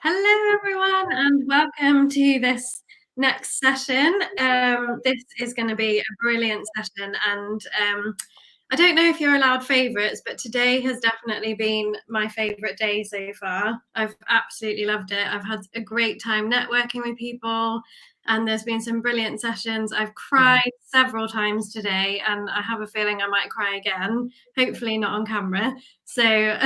Hello, everyone, and welcome to this next session. This is going to be a brilliant session, and I don't know if you're allowed favourites, but today has definitely been my favourite day so far. I've absolutely loved it. I've had a great time networking with people, and there's been some brilliant sessions. I've cried several times today, and I have a feeling I might cry again, hopefully not on camera. So,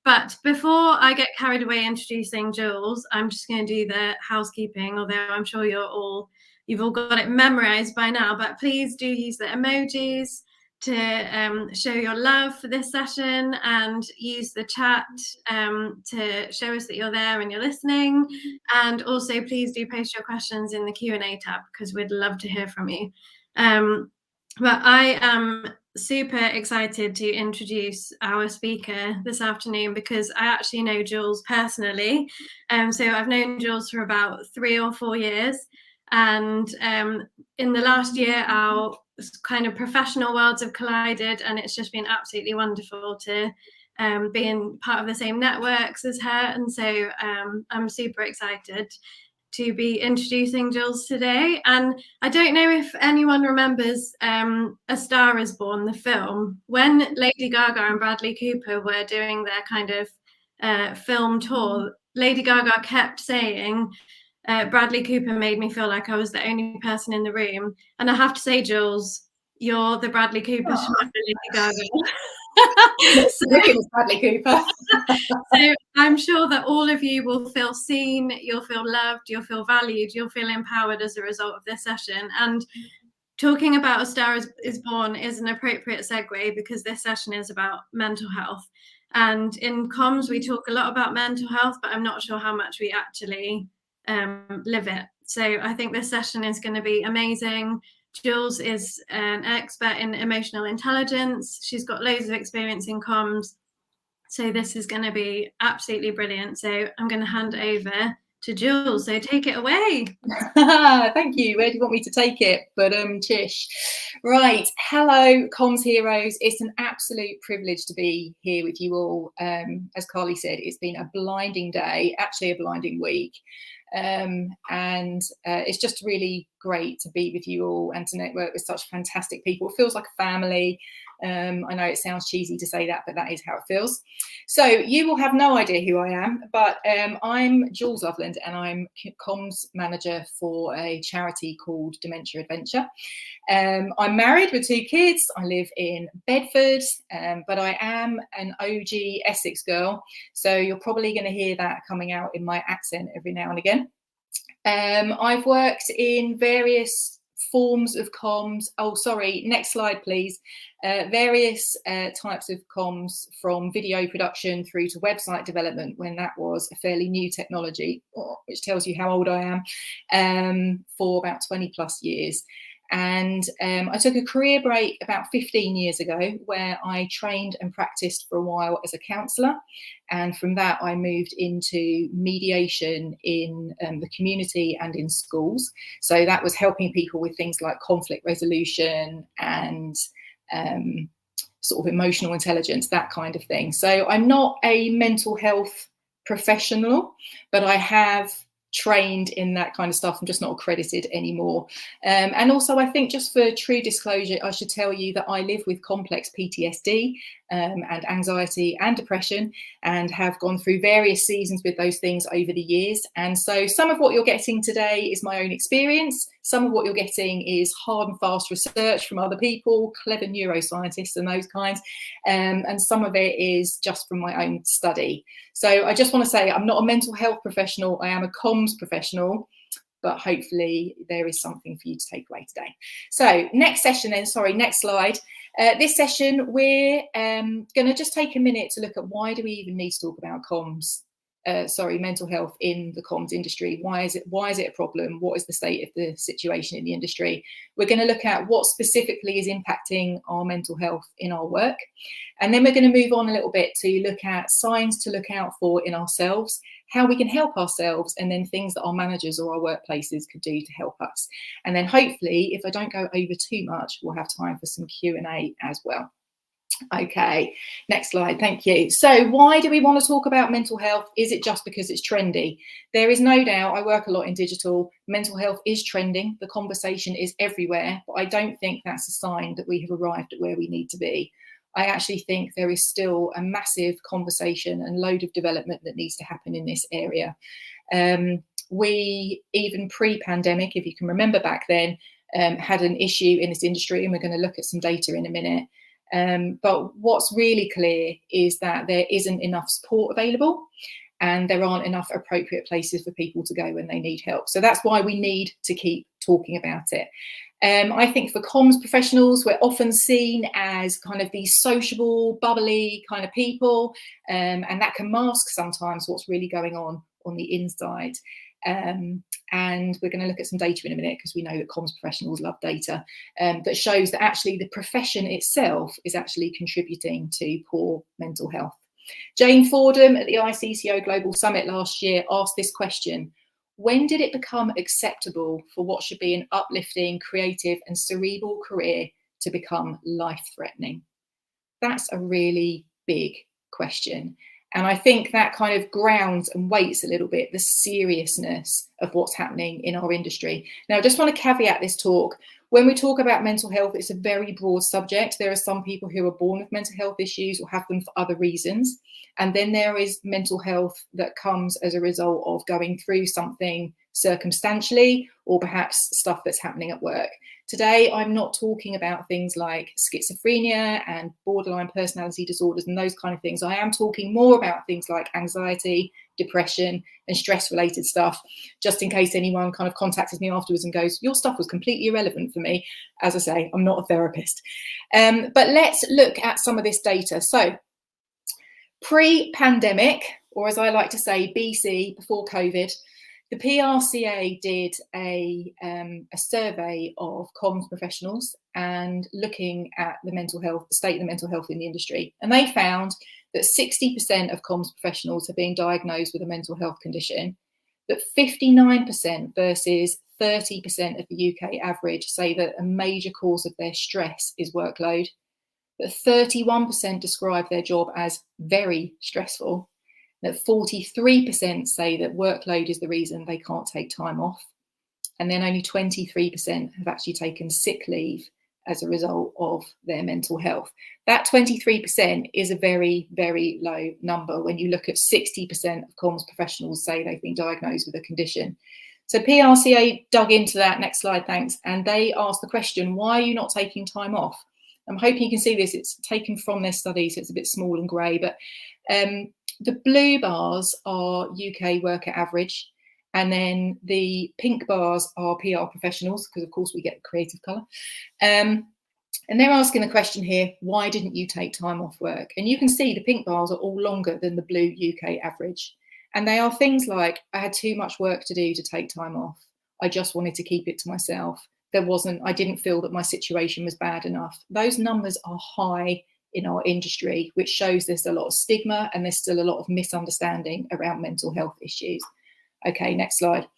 but before I get carried away introducing Jules, I'm just going to do the housekeeping, although I'm sure you've all got it memorized by now, but please do use the emojis to show your love for this session, and use the chat to show us that you're there and you're listening. And also please do post your questions in the Q&A tab, because we'd love to hear from you. But I am super excited to introduce our speaker this afternoon, because I actually know Jules personally. So I've known Jules for about 3 or 4 years. And in the last year, our kind of professional worlds have collided, and it's just been absolutely wonderful to be in part of the same networks as her. And so I'm super excited to be introducing Jules today. And I don't know if anyone remembers A Star Is Born, the film. When Lady Gaga and Bradley Cooper were doing their kind of film tour, Lady Gaga kept saying, Bradley Cooper made me feel like I was the only person in the room. And I have to say, Jules, you're the Bradley Cooper to my Lady Gaga. Wicked as Bradley Cooper. So I'm sure that all of you will feel seen, you'll feel loved, you'll feel valued, you'll feel empowered as a result of this session. And talking about A Star is Born is an appropriate segue, because this session is about mental health. And in comms, we talk a lot about mental health, but I'm not sure how much we actually live it. So I think this session is going to be amazing. Jules is an expert in emotional intelligence. She's got loads of experience in comms. So this is going to be absolutely brilliant. So I'm going to hand over to Jules. So take it away. Thank you. Where do you want me to take it? But Chish. Right. Hello, comms heroes. It's an absolute privilege to be here with you all. As Carly said, it's been a blinding day, actually a blinding week. And it's just really great to be with you all and to network with such fantastic people. It feels like a family. I know it sounds cheesy to say that, but that is how it feels. So you will have no idea who I am, but I'm Jules Loveland, and I'm comms manager for a charity called Dementia Adventure. I'm married with 2 kids. I live in Bedford, but I am an OG Essex girl. So you're probably going to hear that coming out in my accent every now and again. I've worked in various forms of comms. Oh, sorry, next slide, please. Various types of comms, from video production through to website development, when that was a fairly new technology, which tells you how old I am, for about 20 plus years. And I took a career break about 15 years ago, where I trained and practiced for a while as a counsellor. And from that, I moved into mediation in the community and in schools. So that was helping people with things like conflict resolution and sort of emotional intelligence, that kind of thing. So I'm not a mental health professional, but I have trained in that kind of stuff. I'm just not accredited anymore. And also, I think, just for true disclosure, I should tell you that I live with complex PTSD and anxiety and depression, and have gone through various seasons with those things over the years. And so some of what you're getting today is my own experience. Some of what you're getting is hard and fast research from other people, clever neuroscientists and those kinds. And some of it is just from my own study. So I just want to say, I'm not a mental health professional. I am a comms professional, but hopefully there is something for you to take away today. So next session then, sorry, next slide. This session, we're going to just take a minute to look at, why do we even need to talk about comms? Mental health in the comms industry. Why is it a problem? What is the state of the situation in the industry? We're going to look at what specifically is impacting our mental health in our work. And then we're going to move on a little bit to look at signs to look out for in ourselves, how we can help ourselves, and then things that our managers or our workplaces could do to help us. And then hopefully, if I don't go over too much, we'll have time for some Q&A as well. Okay, next slide, thank you. So why do we want to talk about mental health? Is it just because it's trendy? There is no doubt, I work a lot in digital, mental health is trending, the conversation is everywhere, but I don't think that's a sign that we have arrived at where we need to be. I actually think there is still a massive conversation and load of development that needs to happen in this area. We, even pre-pandemic, if you can remember back then, had an issue in this industry, and we're going to look at some data in a minute. But what's really clear is that there isn't enough support available, and there aren't enough appropriate places for people to go when they need help. So that's why we need to keep talking about it. I think for comms professionals, we're often seen as kind of these sociable, bubbly kind of people, and that can mask sometimes what's really going on the inside. And we're going to look at some data in a minute, because we know that comms professionals love data, that shows that actually the profession itself is actually contributing to poor mental health. Jane Fordham at the ICCO Global Summit last year asked this question: when did it become acceptable for what should be an uplifting, creative and cerebral career to become life-threatening? That's a really big question. And I think that kind of grounds and weights a little bit the seriousness of what's happening in our industry. Now, I just want to caveat this talk. When we talk about mental health, it's a very broad subject. There are some people who are born with mental health issues or have them for other reasons. And then there is mental health that comes as a result of going through something circumstantially, or perhaps stuff that's happening at work. Today, I'm not talking about things like schizophrenia and borderline personality disorders and those kind of things. I am talking more about things like anxiety, depression and stress-related stuff, just in case anyone kind of contacts me afterwards and goes, your stuff was completely irrelevant for me. As I say, I'm not a therapist. But let's look at some of this data. So pre-pandemic, or as I like to say, BC, before COVID, the PRCA did a survey of comms professionals and looking at the mental health, the state of the mental health in the industry. And they found that 60% of comms professionals are being diagnosed with a mental health condition, that 59% versus 30% of the UK average say that a major cause of their stress is workload, that 31% describe their job as very stressful, that 43% say that workload is the reason they can't take time off, and then only 23% have actually taken sick leave as a result of their mental health. That 23% is a very, very low number when you look at 60% of comms professionals say they've been diagnosed with a condition. So PRCA dug into that, next slide, thanks, and they asked the question, why are you not taking time off? I'm hoping you can see this, it's taken from their study, so it's a bit small and grey, but the blue bars are UK worker average, and then the pink bars are PR professionals, because of course we get the creative colour. And they're asking the question here, why didn't you take time off work? And you can see the pink bars are all longer than the blue UK average. And they are things like, I had too much work to do to take time off. I just wanted to keep it to myself. I didn't feel that my situation was bad enough. Those numbers are high in our industry, which shows there's a lot of stigma and there's still a lot of misunderstanding around mental health issues. Okay, next slide.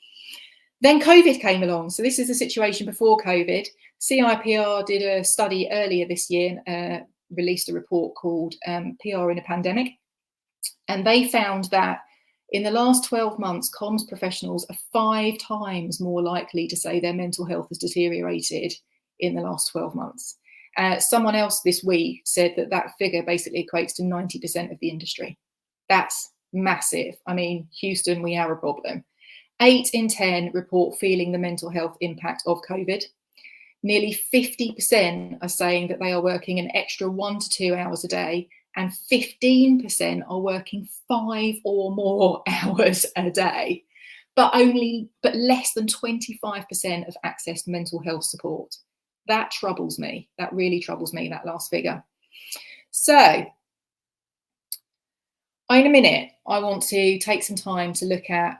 Then COVID came along. So this is the situation before COVID. CIPR did a study earlier this year, released a report called PR in a Pandemic. And they found that in the last 12 months, comms professionals are 5 times more likely to say their mental health has deteriorated in the last 12 months. Someone else this week said that that figure basically equates to 90% of the industry. That's massive. I mean, Houston, we are a problem. 8 in 10 report feeling the mental health impact of COVID. Nearly 50% are saying that they are working an extra 1 to 2 hours a day, and 15% are working 5 or more hours a day, but less than 25% have accessed mental health support. That troubles me. That really troubles me, that last figure. So in a minute, I want to take some time to look at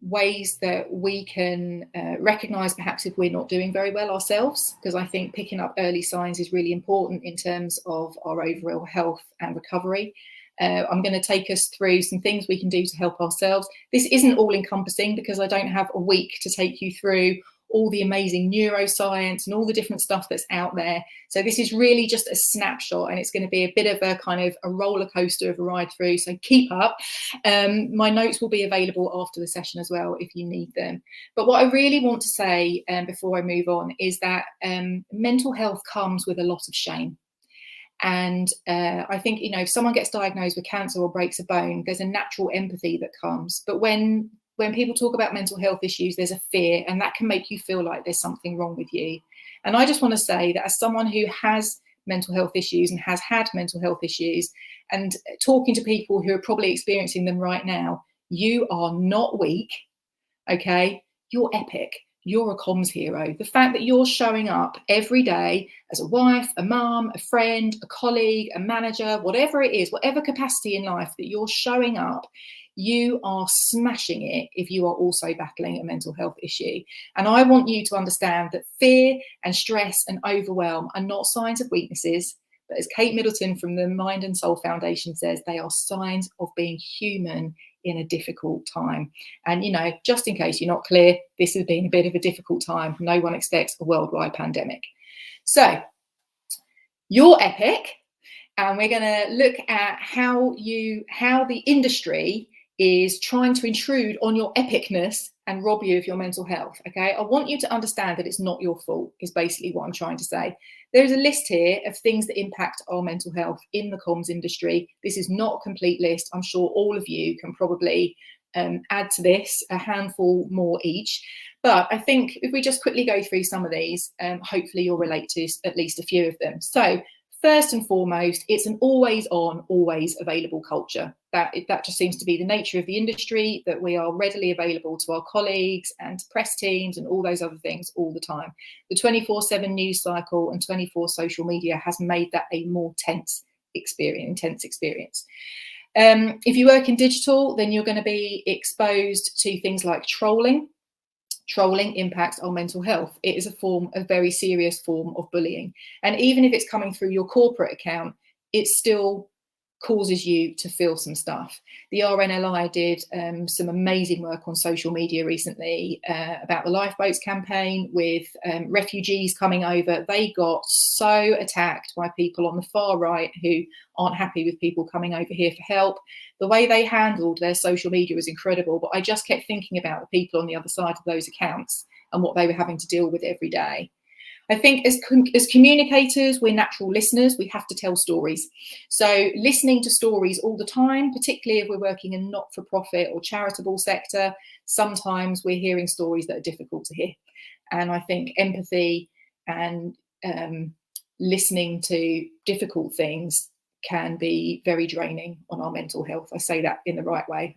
ways that we can recognise perhaps if we're not doing very well ourselves, because I think picking up early signs is really important in terms of our overall health and recovery. I'm going to take us through some things we can do to help ourselves. This isn't all encompassing because I don't have a week to take you through all the amazing neuroscience and all the different stuff that's out there. So this is really just a snapshot, and it's going to be a bit of a kind of a roller coaster of a ride through. So keep up. My notes will be available after the session as well if you need them. But what I really want to say before I move on is that mental health comes with a lot of shame. And I think, you know, if someone gets diagnosed with cancer or breaks a bone, there's a natural empathy that comes. But when people talk about mental health issues, there's a fear, and that can make you feel like there's something wrong with you. And I just want to say that as someone who has mental health issues and has had mental health issues, and talking to people who are probably experiencing them right now, you are not weak, okay? You're epic. You're a comms hero. The fact that you're showing up every day as a wife, a mum, a friend, a colleague, a manager, whatever it is, whatever capacity in life that you're showing up, you are smashing it if you are also battling a mental health issue. And I want you to understand that fear and stress and overwhelm are not signs of weaknesses, but as Kate Middleton from the Mind and Soul Foundation says, they are signs of being human in a difficult time. And, you know, just in case you're not clear, this has been a bit of a difficult time. No one expects a worldwide pandemic. So you're epic. And we're going to look at how the industry is trying to intrude on your epicness and rob you of your mental health. Okay, I want you to understand that it's not your fault, is basically what I'm trying to say. There's a list here of things that impact our mental health in the comms industry. This is not a complete list. I'm sure all of you can probably add to this a handful more each. But I think if we just quickly go through some of these, hopefully you'll relate to at least a few of them. So first and foremost, it's an always on, always available culture. That just seems to be the nature of the industry, that we are readily available to our colleagues and to press teams and all those other things all the time. The 24/7 news cycle and 24 social media has made that a more intense experience. If you work in digital, then you're going to be exposed to things like trolling. Trolling impacts our mental health. It is a very serious form of bullying. And even if it's coming through your corporate account, it still causes you to feel some stuff. The RNLI did some amazing work on social media recently about the Lifeboats campaign with refugees coming over. They got so attacked by people on the far right who aren't happy with people coming over here for help. The way they handled their social media was incredible, but I just kept thinking about the people on the other side of those accounts and what they were having to deal with every day. I think as communicators, we're natural listeners. We have to tell stories. So listening to stories all the time, particularly if we're working in not-for-profit or charitable sector, sometimes we're hearing stories that are difficult to hear. And I think empathy and listening to difficult things can be very draining on our mental health. I say that in the right way.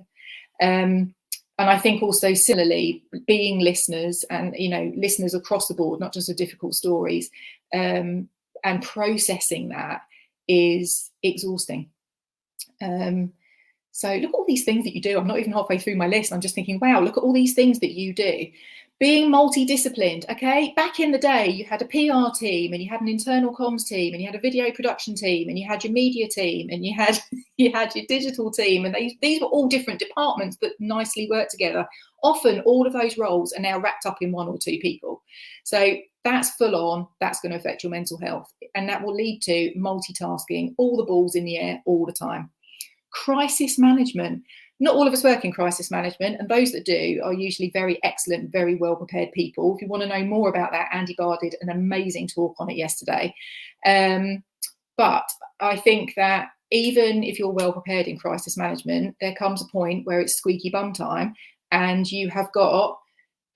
And I think also similarly, being listeners and, you know, listeners across the board, not just of difficult stories, and processing that is exhausting. So look at all these things that you do. I'm not even halfway through my list. I'm just thinking, wow, look at all these things that you do. Being multidisciplined, okay? Back in the day, you had a PR team and you had an internal comms team and you had a video production team and you had your media team and you had your digital team, and these were all different departments that nicely work together. Often all of those roles are now wrapped up in one or two people. So that's full on, that's going to affect your mental health, and that will lead to multitasking, all the balls in the air all the time. Crisis management. Not all of us work in crisis management, and those that do are usually very excellent, very well prepared people. If you want to know more about that, Andy Barr did an amazing talk on it yesterday. But I think that even if you're well prepared in crisis management, there comes a point where it's squeaky bum time and you have got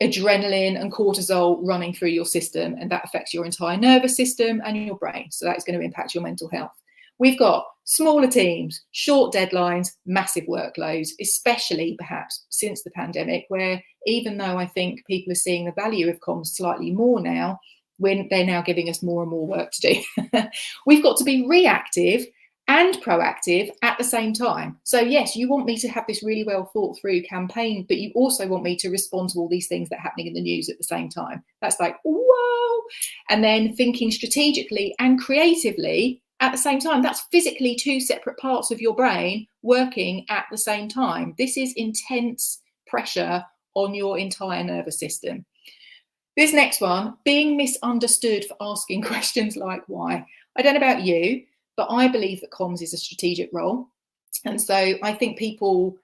adrenaline and cortisol running through your system, and that affects your entire nervous system and your brain. So that's going to impact your mental health. We've got smaller teams, short deadlines, massive workloads, especially perhaps since the pandemic, where even though I think people are seeing the value of comms slightly more now, when they're now giving us more and more work to do. We've got to be reactive and proactive at the same time. So yes, you want me to have this really well thought through campaign, but you also want me to respond to all these things that are happening in the news at the same time. That's like, whoa. And then thinking strategically and creatively at the same time. That's physically two separate parts of your brain working at the same time. This is intense pressure on your entire nervous system. This next one, being misunderstood for asking questions like why. I don't know about you, but I believe that comms is a strategic role. And so I think people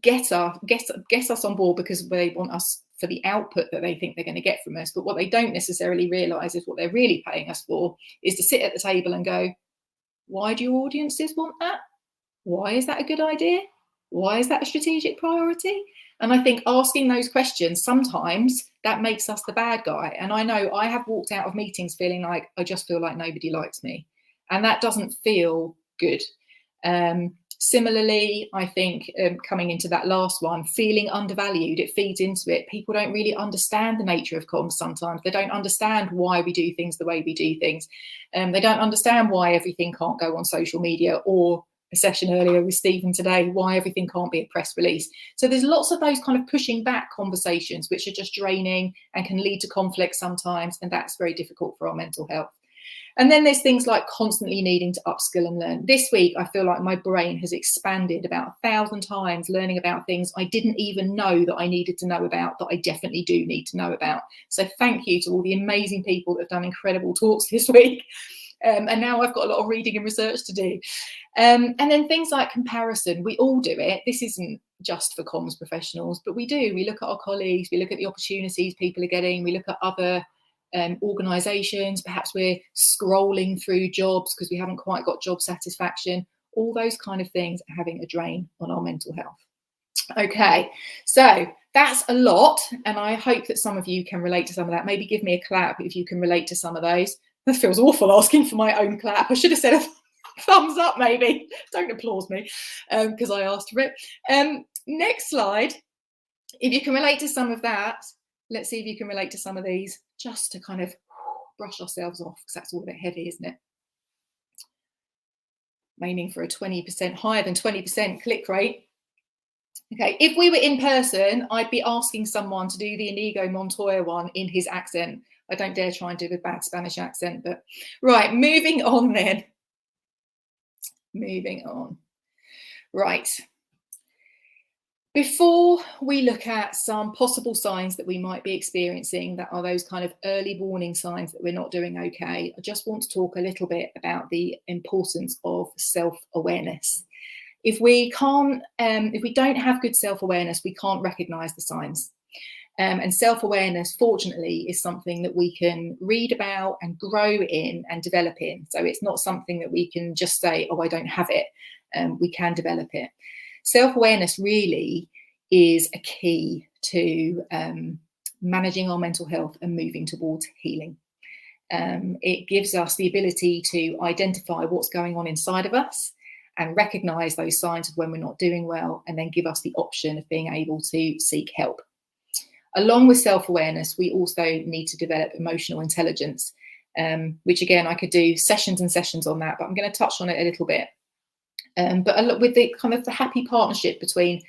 get us on board because they want us for the output that they think they're going to get from us. But what they don't necessarily realise is what they're really paying us for is to sit at the table and go, why do your audiences want that? Why is that a good idea? Why is that a strategic priority? And I think asking those questions, sometimes that makes us the bad guy. And I know I have walked out of meetings feeling like I just feel like nobody likes me. And that doesn't feel good. Similarly, I think coming into that last one, feeling undervalued, it feeds into it. People don't really understand the nature of comms sometimes. They don't understand why we do things the way we do things. They don't understand why everything can't go on social media, or a session earlier with Stephen today, why everything can't be a press release. So there's lots of those kind of pushing back conversations, which are just draining and can lead to conflict sometimes. And that's very difficult for our mental health. And then there's things like constantly needing to upskill and learn. This week, I feel like my brain has expanded about 1,000 times, learning about things I didn't even know that I needed to know about, that I definitely do need to know about. So thank you to all the amazing people that have done incredible talks this week. And now I've got a lot of reading and research to do. And then things like comparison, we all do it. This isn't just for comms professionals, but we do. We look at our colleagues, we look at the opportunities people are getting, we look at other organisations, perhaps we're scrolling through jobs because we haven't quite got job satisfaction. All those kind of things are having a drain on our mental health. Okay, so that's a lot, and I hope that some of you can relate to some of that. Maybe give me a clap if you can relate to some of those. That feels awful asking for my own clap. I should have said a thumbs up, maybe. Don't applaud me because I asked for it. Next slide. If you can relate to some of that, let's see if you can relate to some of these, just to kind of brush ourselves off, because that's all a bit heavy, isn't it? Aiming for a 20%, higher than 20% click rate. Okay, if we were in person, I'd be asking someone to do the Inigo Montoya one in his accent. I don't dare try and do a bad Spanish accent, but right, moving on then. Moving on. Right. Before we look at some possible signs that we might be experiencing that are those kind of early warning signs that we're not doing okay, I just want to talk a little bit about the importance of self-awareness. If we don't have good self-awareness, we can't recognise the signs. And self-awareness, fortunately, is something that we can read about and grow in and develop in. So it's not something that we can just say, oh, I don't have it. We can develop it. Self-awareness really is a key to managing our mental health and moving towards healing. It gives us the ability to identify what's going on inside of us and recognise those signs of when we're not doing well, and then give us the option of being able to seek help. Along with self-awareness, we also need to develop emotional intelligence, which again, I could do sessions and sessions on that, but I'm going to touch on it a little bit. But with the kind of the happy partnership between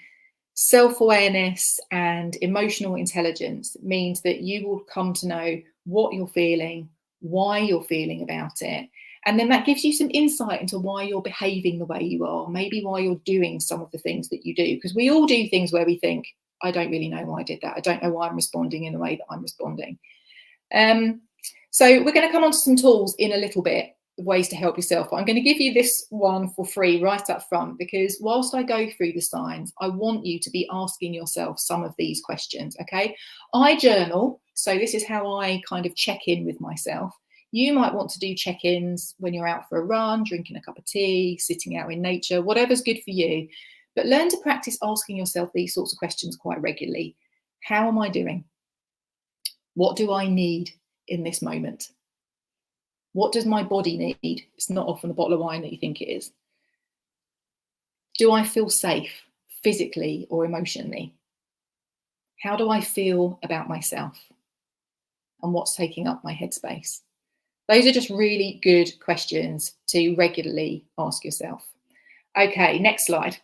self-awareness and emotional intelligence means that you will come to know what you're feeling, why you're feeling about it. And then that gives you some insight into why you're behaving the way you are, maybe why you're doing some of the things that you do. Because we all do things where we think, I don't really know why I did that. I don't know why I'm responding in the way that I'm responding. So we're going to come on to some tools in a little bit, ways to help yourself. But I'm going to give you this one for free right up front, because whilst I go through the signs, I want you to be asking yourself some of these questions. Okay, I journal, so this is how I kind of check in with myself. You might want to do check-ins when you're out for a run, drinking a cup of tea, sitting out in nature, whatever's good for you. But learn to practice asking yourself these sorts of questions quite regularly. How am I doing? What do I need in this moment? What does my body need? It's not often the bottle of wine that you think it is. Do I feel safe physically or emotionally? How do I feel about myself? And what's taking up my headspace? Those are just really good questions to regularly ask yourself. Okay, next slide.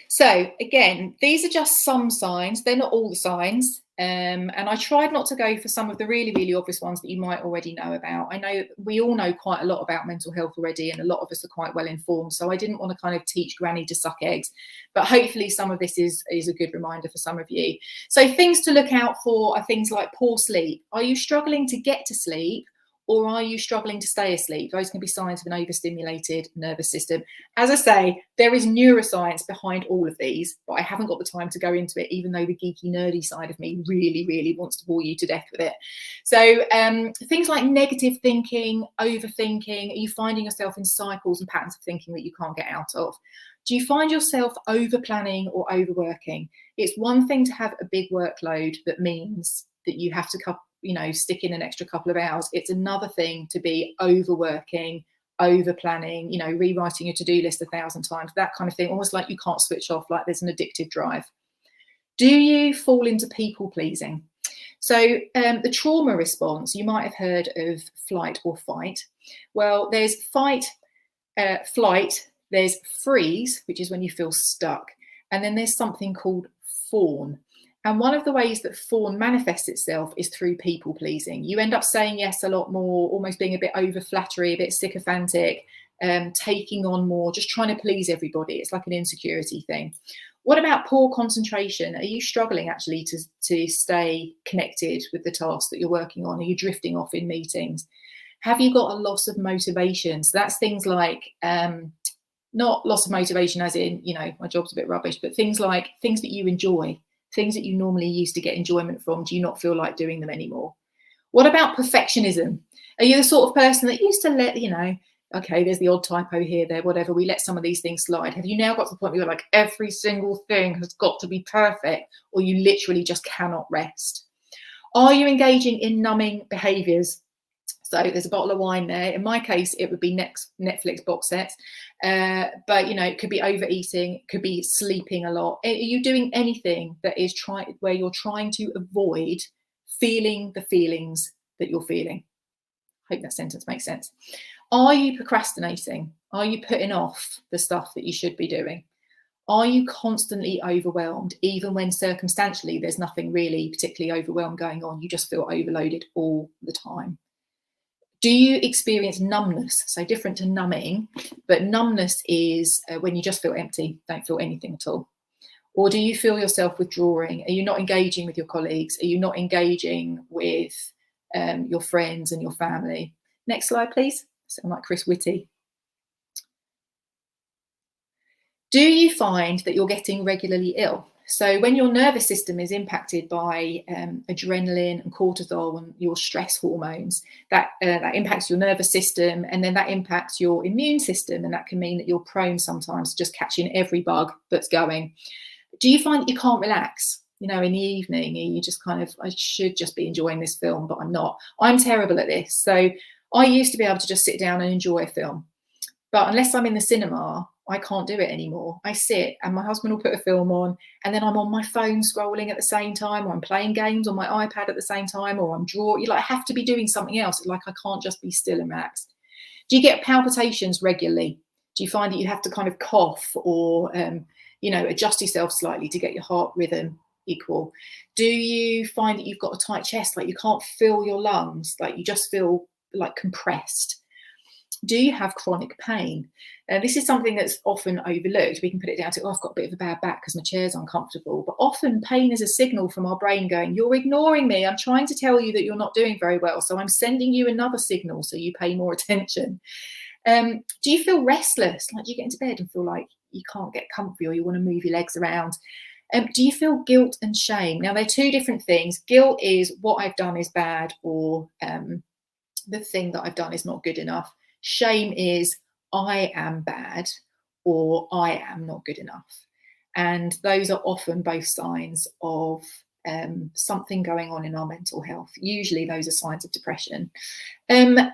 So again, these are just some signs. They're not all the signs. And I tried not to go for some of the really, really obvious ones that you might already know about. I know we all know quite a lot about mental health already, and a lot of us are quite well informed. So I didn't want to kind of teach granny to suck eggs, but hopefully some of this is a good reminder for some of you. So things to look out for are things like poor sleep. Are you struggling to get to sleep? Or are you struggling to stay asleep? Those can be signs of an overstimulated nervous system. As I say, there is neuroscience behind all of these, but I haven't got the time to go into it, even though the geeky, nerdy side of me really, really wants to bore you to death with it. So things like negative thinking, overthinking, are you finding yourself in cycles and patterns of thinking that you can't get out of? Do you find yourself over-planning or overworking? It's one thing to have a big workload that means that you have to stick in an extra couple of hours. It's another thing to be overworking, over planning, rewriting your to-do list 1,000 times, that kind of thing, almost like you can't switch off, like there's an addictive drive. Do you fall into people pleasing? So the trauma response, you might have heard of flight or fight. Well, there's fight, flight, there's freeze, which is when you feel stuck, and then there's something called fawn. And one of the ways that fawn manifests itself is through people pleasing. You end up saying yes a lot more, almost being a bit over flattery, a bit sycophantic, taking on more, just trying to please everybody. It's like an insecurity thing. What about poor concentration? Are you struggling actually to stay connected with the task that you're working on? Are you drifting off in meetings? Have you got a loss of motivation? So that's things like, not loss of motivation as in, my job's a bit rubbish, but things like things that you enjoy. Things that you normally used to get enjoyment from, do you not feel like doing them anymore? What about perfectionism? Are you the sort of person that used to let, okay, there's the odd typo here, there, whatever, we let some of these things slide? Have you now got to the point where you're like, every single thing has got to be perfect, or you literally just cannot rest? Are you engaging in numbing behaviours? So there's a bottle of wine there. In my case, it would be Netflix box sets. But, it could be overeating, it could be sleeping a lot. Are you doing anything that is where you're trying to avoid feeling the feelings that you're feeling? I hope that sentence makes sense. Are you procrastinating? Are you putting off the stuff that you should be doing? Are you constantly overwhelmed, even when circumstantially there's nothing really particularly overwhelmed going on? You just feel overloaded all the time. Do you experience numbness? So different to numbing, but numbness is when you just feel empty, don't feel anything at all. Or do you feel yourself withdrawing? Are you not engaging with your colleagues? Are you not engaging with your friends and your family? Next slide, please. Sound like Chris Whitty. Do you find that you're getting regularly ill? So when your nervous system is impacted by adrenaline and cortisol and your stress hormones, that impacts your nervous system, and then that impacts your immune system, and that can mean that you're prone sometimes to just catching every bug that's going. Do you find that you can't relax? In the evening, you just kind of, I should just be enjoying this film, but I'm not. I'm terrible at this. So I used to be able to just sit down and enjoy a film. But unless I'm in the cinema, I can't do it anymore. I sit and my husband will put a film on, and then I'm on my phone scrolling at the same time, or I'm playing games on my iPad at the same time, or I'm drawing. I have to be doing something else. Like I can't just be still and relaxed. Do you get palpitations regularly? Do you find that you have to kind of cough or, adjust yourself slightly to get your heart rhythm equal? Do you find that you've got a tight chest, like you can't feel your lungs, like you just feel like compressed? Do you have chronic pain? This is something that's often overlooked. We can put it down to, I've got a bit of a bad back because my chair's uncomfortable. But often pain is a signal from our brain going, you're ignoring me. I'm trying to tell you that you're not doing very well. So I'm sending you another signal so you pay more attention. Do you feel restless? Like you get into bed and feel like you can't get comfy, or you want to move your legs around? Do you feel guilt and shame? Now, they're two different things. Guilt is what I've done is bad, or the thing that I've done is not good enough. Shame is I am bad, or I am not good enough. And those are often both signs of something going on in our mental health. Usually those are signs of depression. Do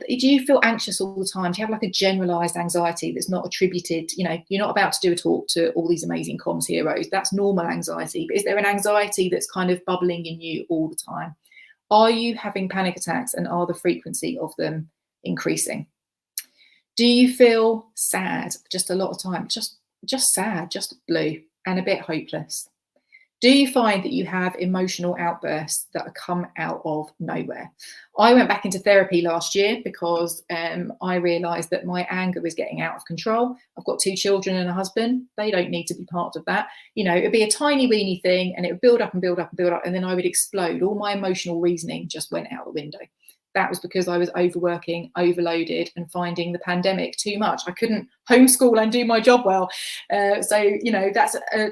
you feel anxious all the time? Do you have like a generalized anxiety that's not attributed, you're not about to do a talk to all these amazing comms heroes. That's normal anxiety. But is there an anxiety that's kind of bubbling in you all the time? Are you having panic attacks, and are the frequency of them increasing? Do you feel sad just a lot of time? Just sad, just blue, and a bit hopeless? Do you find that you have emotional outbursts that come out of nowhere? I went back into therapy last year because I realised that my anger was getting out of control. I've got 2 children and a husband. They don't need to be part of that. You know, it'd be a tiny weeny thing and it would build up and build up and build up, and then I would explode. All my emotional reasoning just went out the window. That was because I was overworking, overloaded, and finding the pandemic too much. I couldn't homeschool and do my job well. So, you know, that's a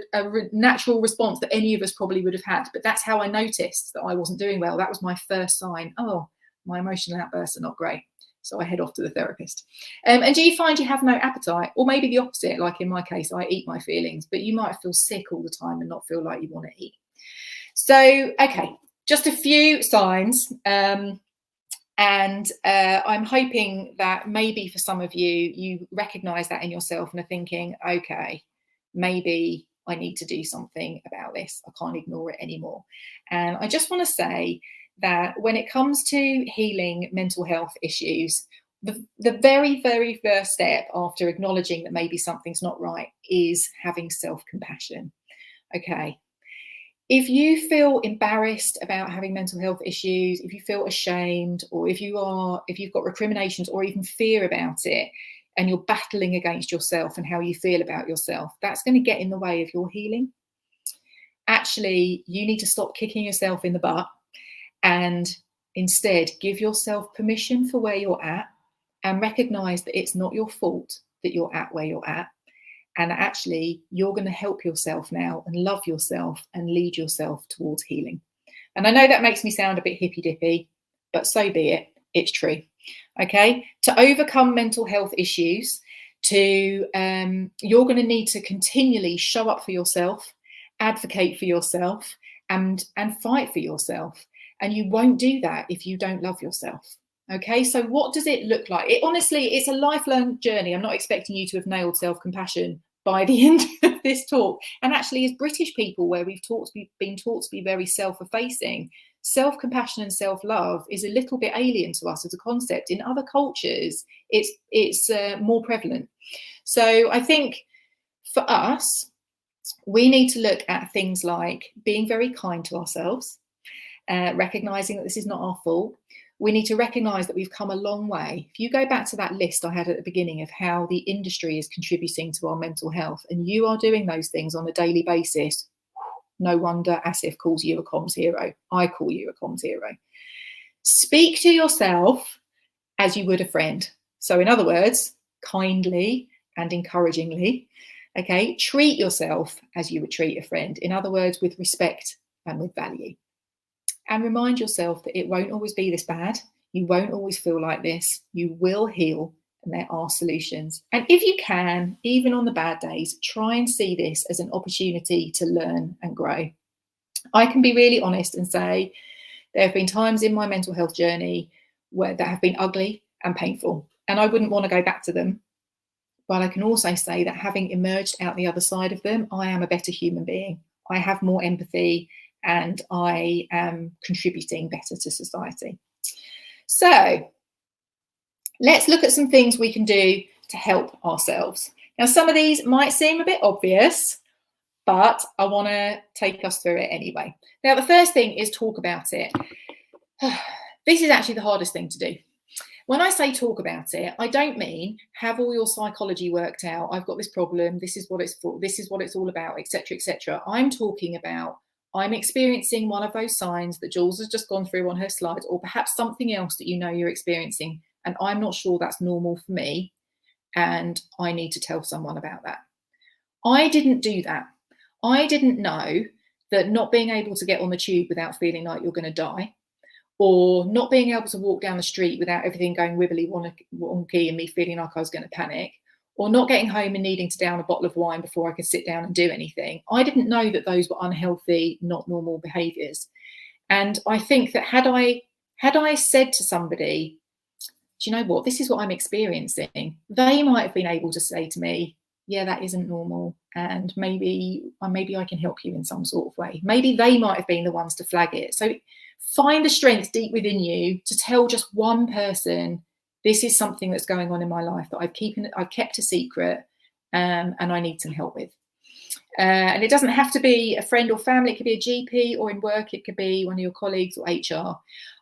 natural response that any of us probably would have had. But that's how I noticed that I wasn't doing well. That was my first sign. Oh, my emotional outbursts are not great. So I head off to the therapist. And do you find you have no appetite? Or maybe the opposite, like in my case, I eat my feelings, but you might feel sick all the time and not feel like you want to eat. So, okay, just a few signs. And I'm hoping that maybe for some of you, you recognise that in yourself and are thinking, okay, maybe I need to do something about this. I can't ignore it anymore. And I just want to say that when it comes to healing mental health issues, the very, very first step after acknowledging that maybe something's not right is having self-compassion. Okay. If you feel embarrassed about having mental health issues, if you feel ashamed, or if you've got recriminations or even fear about it, and you're battling against yourself and how you feel about yourself, that's going to get in the way of your healing. Actually, you need to stop kicking yourself in the butt and instead give yourself permission for where you're at and recognize that it's not your fault that you're at where you're at. And actually, you're going to help yourself now and love yourself and lead yourself towards healing. And I know that makes me sound a bit hippy-dippy, but so be it. It's true. Okay. To overcome mental health issues, you're going to need to continually show up for yourself, advocate for yourself, and fight for yourself. And you won't do that if you don't love yourself. Okay, so what does it look like? Honestly, it's a lifelong journey. I'm not expecting you to have nailed self-compassion by the end of this talk. And actually, as British people, where we've been taught to be very self-effacing, self-compassion and self-love is a little bit alien to us as a concept. In other cultures, it's more prevalent. So I think for us, we need to look at things like being very kind to ourselves, recognizing that this is not our fault. We need to recognise that we've come a long way. If you go back to that list I had at the beginning of how the industry is contributing to our mental health, and you are doing those things on a daily basis, no wonder Asif calls you a comms hero. I call you a comms hero. Speak to yourself as you would a friend. So in other words, kindly and encouragingly. Okay, treat yourself as you would treat a friend. In other words, with respect and with value. And remind yourself that it won't always be this bad. You won't always feel like this. You will heal, and there are solutions. And if you can, even on the bad days, try and see this as an opportunity to learn and grow. I can be really honest and say there have been times in my mental health journey that have been ugly and painful, and I wouldn't want to go back to them. But I can also say that having emerged out the other side of them, I am a better human being. I have more empathy, and I am contributing better to society. So let's look at some things we can do to help ourselves. Now, some of these might seem a bit obvious, but I want to take us through it anyway. Now, the first thing is talk about it. This is actually the hardest thing to do. When I say talk about it, I don't mean have all your psychology worked out. I've got this problem. This is what it's for. This is what it's all about, etc., etc. I'm talking about I'm experiencing one of those signs that Jules has just gone through on her slides, or perhaps something else that you know you're experiencing, and I'm not sure that's normal for me, and I need to tell someone about that. I didn't do that. I didn't know that not being able to get on the tube without feeling like you're going to die, or not being able to walk down the street without everything going wibbly wonky and me feeling like I was going to panic, or not getting home and needing to down a bottle of wine before I could sit down and do anything. I didn't know that those were unhealthy, not normal behaviours. And I think that had I said to somebody, do you know what, this is what I'm experiencing, they might have been able to say to me, yeah, that isn't normal, and maybe I can help you in some sort of way. Maybe they might have been the ones to flag it. So find the strength deep within you to tell just one person, this is something that's going on in my life that I've kept a secret, and I need some help with. And it doesn't have to be a friend or family. It could be a GP, or in work, it could be one of your colleagues or HR.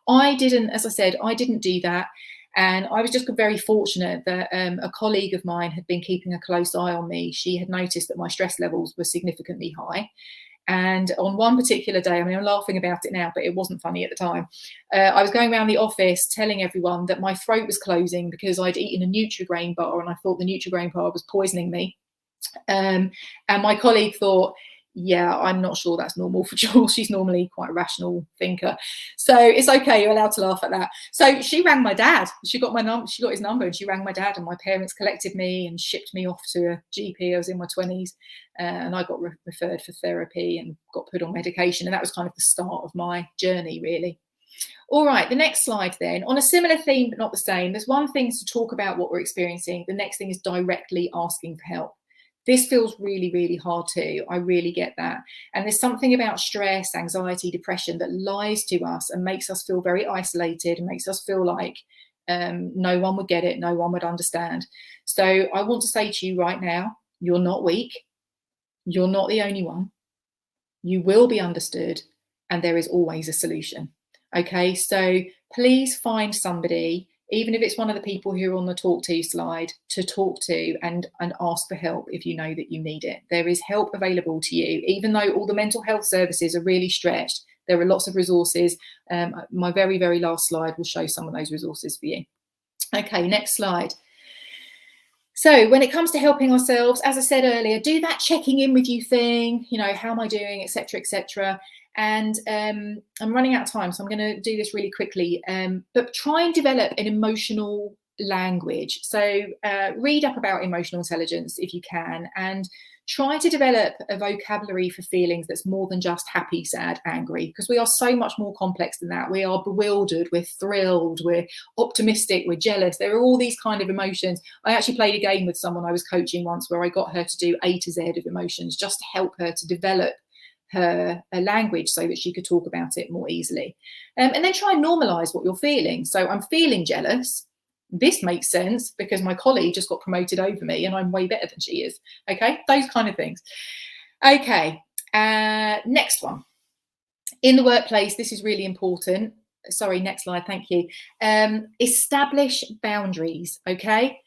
I didn't, as I said, I didn't do that. And I was just very fortunate that a colleague of mine had been keeping a close eye on me. She had noticed that my stress levels were significantly high. And on one particular day, I mean, I'm laughing about it now, but it wasn't funny at the time. I was going around the office telling everyone that my throat was closing because I'd eaten a Nutri-Grain bar, and I thought the Nutri-Grain bar was poisoning me. And my colleague thought, yeah, I'm not sure that's normal for Jules. She's normally quite a rational thinker. So it's okay, you're allowed to laugh at that. So she rang my dad. She got his number, and she rang my dad, and my parents collected me and shipped me off to a GP. I was in my 20s, and I got referred for therapy and got put on medication. And that was kind of the start of my journey, really. All right, the next slide then. On a similar theme, but not the same, there's one thing to talk about what we're experiencing. The next thing is directly asking for help. This feels really, really hard too. I really get that. And there's something about stress, anxiety, depression that lies to us and makes us feel very isolated, and makes us feel like no one would get it, no one would understand. So I want to say to you right now, you're not weak. You're not the only one. You will be understood, and there is always a solution. Okay, so please find somebody, even if it's one of the people who are on the talk to slide, to talk to and ask for help if you know that you need it. There is help available to you, even though all the mental health services are really stretched. There are lots of resources. My very, very last slide will show some of those resources for you. Okay, next slide. So when it comes to helping ourselves, as I said earlier, do that checking in with you thing, you know, how am I doing, etc., etc. And I'm running out of time, so I'm going to do this really quickly. But try and develop an emotional language. So read up about emotional intelligence if you can, and try to develop a vocabulary for feelings that's more than just happy, sad, angry, because we are so much more complex than that. We are bewildered, we're thrilled, we're optimistic, we're jealous. There are all these kind of emotions. I actually played a game with someone I was coaching once where I got her to do A to Z of emotions just to help her to develop her language so that she could talk about it more easily. And then try and normalize what you're feeling. So I'm feeling jealous. This makes sense because my colleague just got promoted over me and I'm way better than she is. Okay, those kind of things. Okay, next one. In the workplace, this is really important. Sorry, next slide, thank you. Establish boundaries, okay?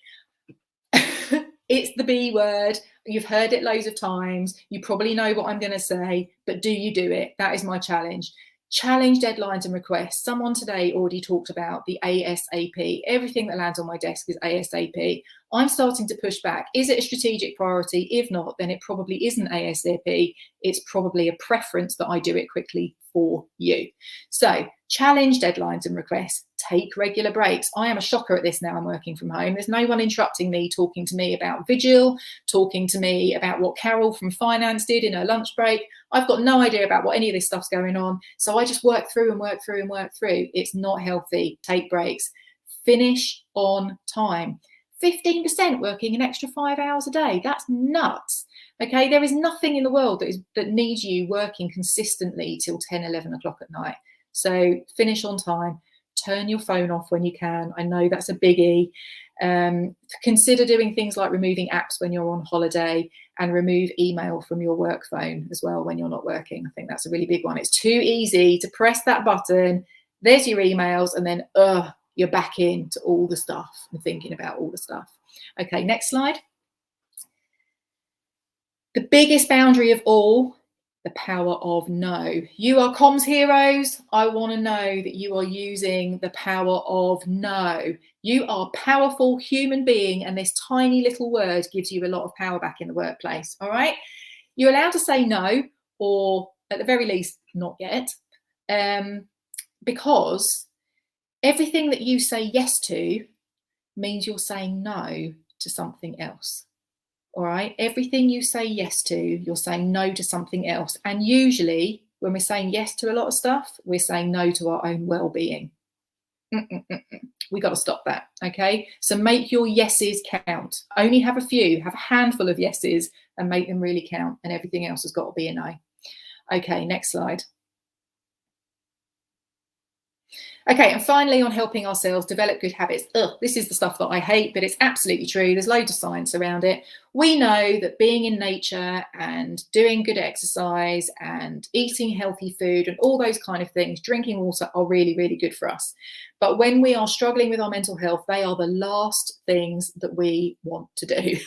It's the B word. You've heard it loads of times. You probably know what I'm going to say, but do you do it? That is my challenge. Challenge deadlines and requests. Someone today already talked about the ASAP. Everything that lands on my desk is ASAP. I'm starting to push back. Is it a strategic priority? If not, then it probably isn't ASAP. It's probably a preference that I do it quickly for you. So challenge deadlines and requests. Take regular breaks. I am a shocker at this now. I'm working from home. There's no one interrupting me, talking to me about Vigil, talking to me about what Carol from finance did in her lunch break. I've got no idea about what any of this stuff's going on. So I just work through and work through and work through. It's not healthy. Take breaks. Finish on time. 15% working an extra 5 hours a day. That's nuts. Okay, there is nothing in the world that needs you working consistently till 10, 11 o'clock at night. So finish on time. Turn your phone off when you can. I know that's a biggie. Consider doing things like removing apps when you're on holiday, and remove email from your work phone as well when you're not working. I think that's a really big one. It's too easy to press that button. There's your emails, and then you're back into all the stuff and thinking about all the stuff. Okay, next slide. The biggest boundary of all, the power of no. You are comms heroes. I want to know that you are using the power of no. You are a powerful human being, and this tiny little word gives you a lot of power back in the workplace. All right. You're allowed to say no, or at the very least, not yet, because everything that you say yes to means you're saying no to something else. All right. Everything you say yes to, you're saying no to something else. And usually when we're saying yes to a lot of stuff, we're saying no to our own well-being. We got to stop that. Okay. So make your yeses count. Only have a few, have a handful of yeses and make them really count. And everything else has got to be a no. Okay. Next slide. Okay, and finally, on helping ourselves develop good habits. This is the stuff that I hate, but it's absolutely true. There's loads of science around it. We know that being in nature and doing good exercise and eating healthy food and all those kind of things, drinking water, are really, really good for us. But when we are struggling with our mental health, they are the last things that we want to do.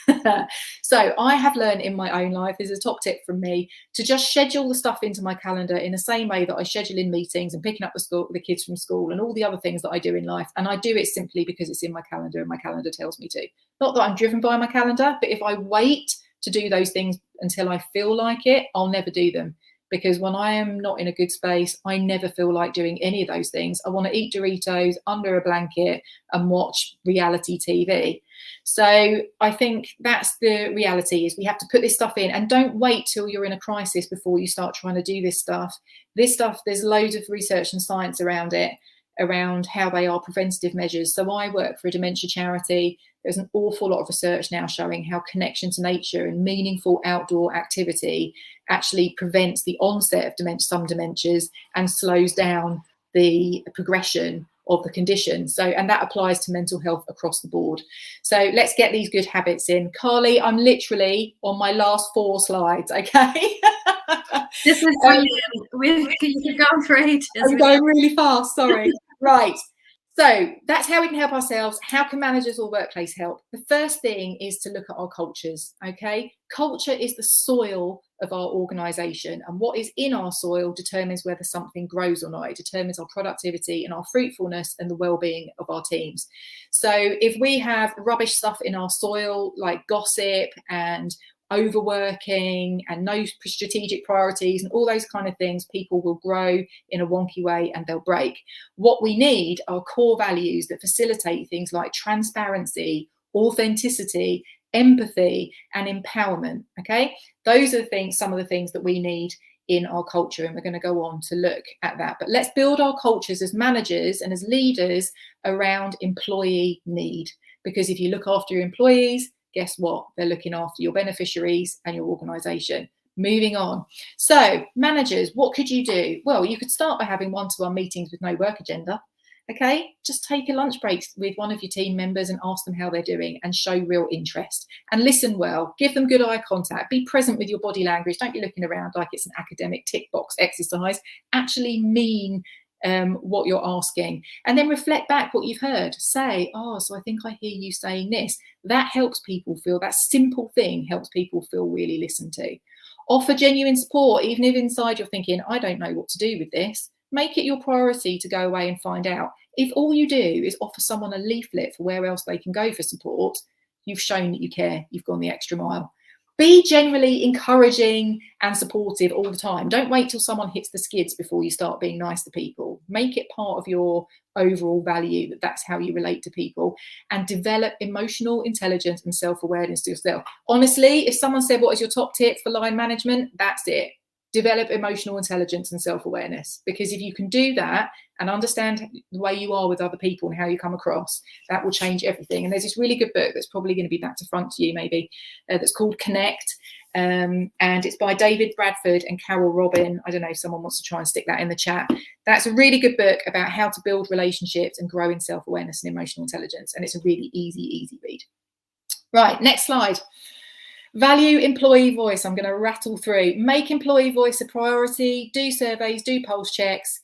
So I have learned in my own life, this is a top tip from me, to just schedule the stuff into my calendar in the same way that I schedule in meetings and picking up the kids from school and all the other things that I do in life. And I do it simply because it's in my calendar and my calendar tells me to. Not that I'm driven by my calendar, but if I wait to do those things until I feel like it, I'll never do them. Because when I am not in a good space, I never feel like doing any of those things. I want to eat Doritos under a blanket and watch reality TV. So I think that's the reality, is we have to put this stuff in, and don't wait till you're in a crisis before you start trying to do this stuff. This stuff, there's loads of research and science around it, around how they are preventative measures. So I work for a dementia charity. There's an awful lot of research now showing how connection to nature and meaningful outdoor activity actually prevents the onset of some dementias and slows down the progression of the condition. So, and that applies to mental health across the board. So let's get these good habits in. Carly, I'm literally on my last 4 slides, okay? This is brilliant. You could go on for ages. I'm going really fast, sorry. Right. So that's how we can help ourselves. How can managers or workplace help? The first thing is to look at our cultures, okay? Culture is the soil of our organisation, and what is in our soil determines whether something grows or not. It determines our productivity and our fruitfulness and the well-being of our teams. So if we have rubbish stuff in our soil, like gossip and overworking and no strategic priorities and all those kind of things, people will grow in a wonky way and they'll break. What we need are core values that facilitate things like transparency, authenticity, empathy, and empowerment. Okay, those are some of the things that we need in our culture, and we're going to go on to look at that. But let's build our cultures as managers and as leaders around employee need, because if you look after your employees, guess what? They're looking after your beneficiaries and your organisation. Moving on. So managers, what could you do? Well, you could start by having one-to-one meetings with no work agenda. Okay, just take a lunch break with one of your team members and ask them how they're doing, and show real interest and listen well. Give them good eye contact. Be present with your body language. Don't be looking around like it's an academic tick box exercise. Actually mean what you're asking, and then reflect back what you've heard. Say, oh, so I think I hear you saying this. That helps people feel, that simple thing helps people feel really listened to. Offer genuine support, even if inside you're thinking, I don't know what to do with this. Make it your priority to go away and find out. If all you do is offer someone a leaflet for where else they can go for support, you've shown that you care. You've gone the extra mile. Be generally encouraging and supportive all the time. Don't wait till someone hits the skids before you start being nice to people. Make it part of your overall value that that's how you relate to people, and develop emotional intelligence and self-awareness to yourself. Honestly, if someone said, what is your top tip for line management? That's it. Develop emotional intelligence and self-awareness, because if you can do that and understand the way you are with other people and how you come across, that will change everything. And there's this really good book that's probably going to be back to front to you maybe, that's called Connect, and it's by David Bradford and Carol Robin. I don't know if someone wants to try and stick that in the chat. That's a really good book about how to build relationships and grow in self-awareness and emotional intelligence, and it's a really easy read. Right, next slide. Value employee voice. I'm going to rattle through. Make employee voice a priority. Do surveys, do pulse checks,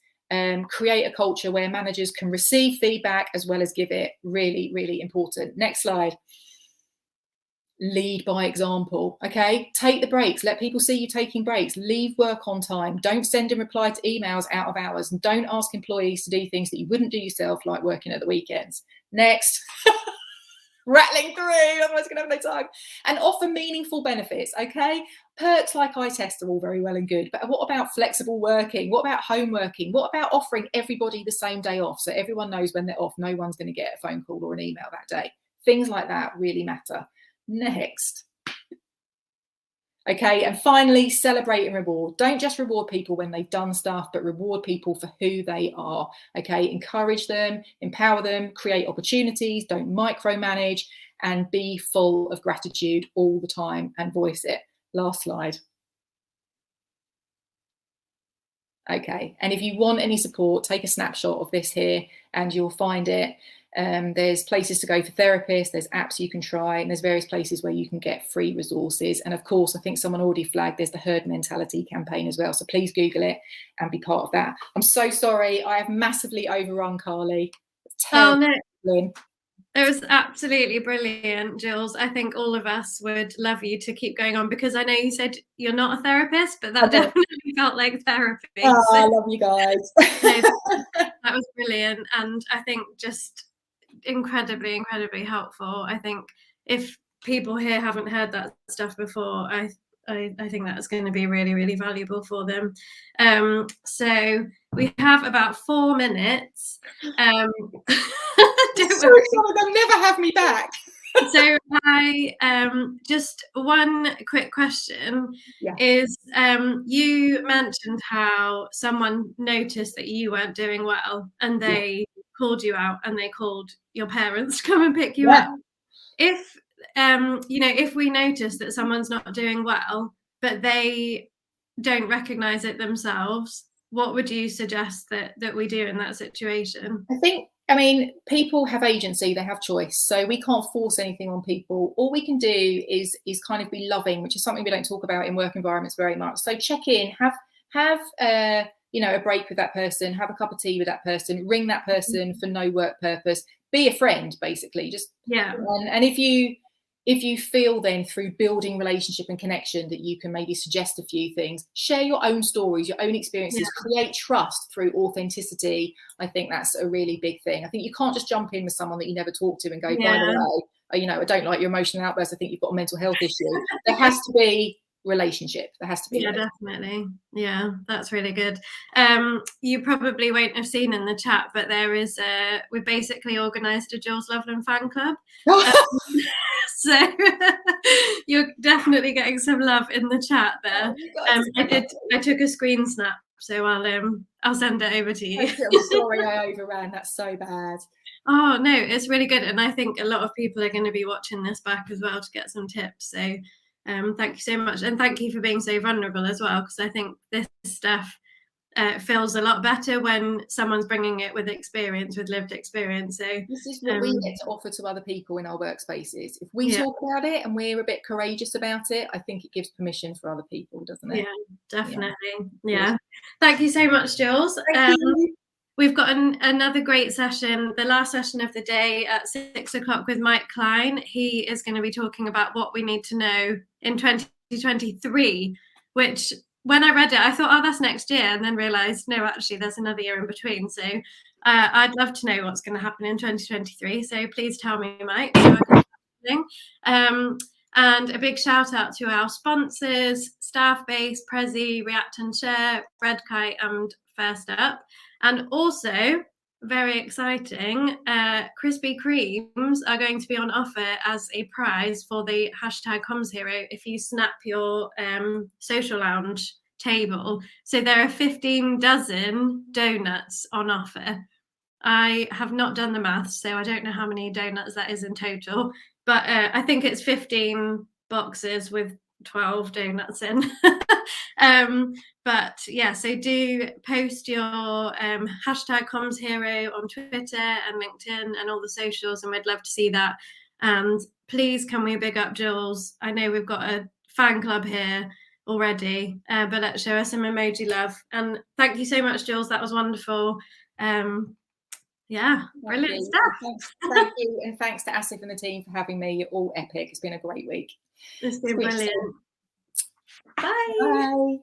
create a culture where managers can receive feedback as well as give it. Really important. Next slide. Lead by example. Okay, take the breaks. Let people see you taking breaks. Leave work on time. Don't send and reply to emails out of hours, and don't ask employees to do things that you wouldn't do yourself, like working at the weekends. Next. Rattling through, otherwise going to have no time. And offer meaningful benefits, okay? Perks like eye test are all very well and good, but what about flexible working? What about home working? What about offering everybody the same day off so everyone knows when they're off? No one's going to get a phone call or an email that day. Things like that really matter. Next. Okay, and finally, celebrate and reward. Don't just reward people when they've done stuff, but reward people for who they are. Okay, encourage them, empower them, create opportunities, don't micromanage, and be full of gratitude all the time and voice it. Last slide. Okay, and if you want any support, take a snapshot of this here and you'll find it. There's places to go for therapists, there's apps you can try, and there's various places where you can get free resources. And of course, I think someone already flagged there's the herd mentality campaign as well. So please Google it and be part of that. I'm so sorry, I have massively overrun, Carly. Oh no, it was absolutely brilliant, Jules. I think all of us would love you to keep going on, because I know you said you're not a therapist, but that definitely felt like therapy. Oh, so, I love you guys. That was brilliant, and I think just incredibly helpful. I think if people here haven't heard that stuff before, I think that's going to be really valuable for them. So we have about 4 minutes. Don't worry. They'll never have me back. So I just one quick question is, you mentioned how someone noticed that you weren't doing well and they called you out, and they called your parents to come and pick you up. If if we notice that someone's not doing well but they don't recognize it themselves, what would you suggest that we do in that situation? I mean, people have agency, they have choice, so we can't force anything on people. All we can do is kind of be loving, which is something we don't talk about in work environments very much. So check in, have a break with that person, have a cup of tea with that person, ring that person for no work purpose, be a friend, basically. Just and if you feel then through building relationship and connection that you can maybe suggest a few things, share your own stories, your own experiences, create trust through authenticity. I think that's a really big thing. I think you can't just jump in with someone that you never talked to and go, by the way, I don't like your emotional outburst, I think you've got a mental health issue. There has to be relationship. There has to be. Definitely. Yeah, that's really good. You probably won't have seen in the chat, but there is we basically organised a Jules Loveland fan club. So you're definitely getting some love in the chat there. I took a screen snap, so I'll send it over to you. I'm sorry I overran. That's so bad. Oh no, it's really good, and I think a lot of people are going to be watching this back as well to get some tips. So thank you so much, and thank you for being so vulnerable as well, because I think this stuff feels a lot better when someone's bringing it with experience, with lived experience. So this is what we get to offer to other people in our workspaces. If we talk about it and we're a bit courageous about it, I think it gives permission for other people, doesn't it? Yeah, definitely. Yeah. Thank you so much, Jules. We've got another great session, the last session of the day at 6 o'clock with Mike Klein. He is going to be talking about what we need to know in 2023, which when I read it, I thought, oh, that's next year, and then realised, no, actually, there's another year in between. So I'd love to know what's going to happen in 2023. So please tell me, Mike. So and a big shout out to our sponsors, Staffbase, Prezi, React and Share, Redkite, and First Up. And also, very exciting, Krispy Kremes are going to be on offer as a prize for the hashtag commsHERO if you snap your social lounge table. So there are 15 dozen donuts on offer. I have not done the maths, so I don't know how many donuts that is in total, but I think it's 15 boxes with 12 donuts in. But yeah, so do post your hashtag commsHERO on Twitter and LinkedIn and all the socials, and we'd love to see that. And please, can we big up Jules? I know we've got a fan club here already, but let's show us some emoji love. And thank you so much, Jules. That was wonderful. Yeah, brilliant stuff. Thank you, and thanks to Asif and the team for having me. You're all epic. It's been a great week. It's been brilliant. Bye. Bye.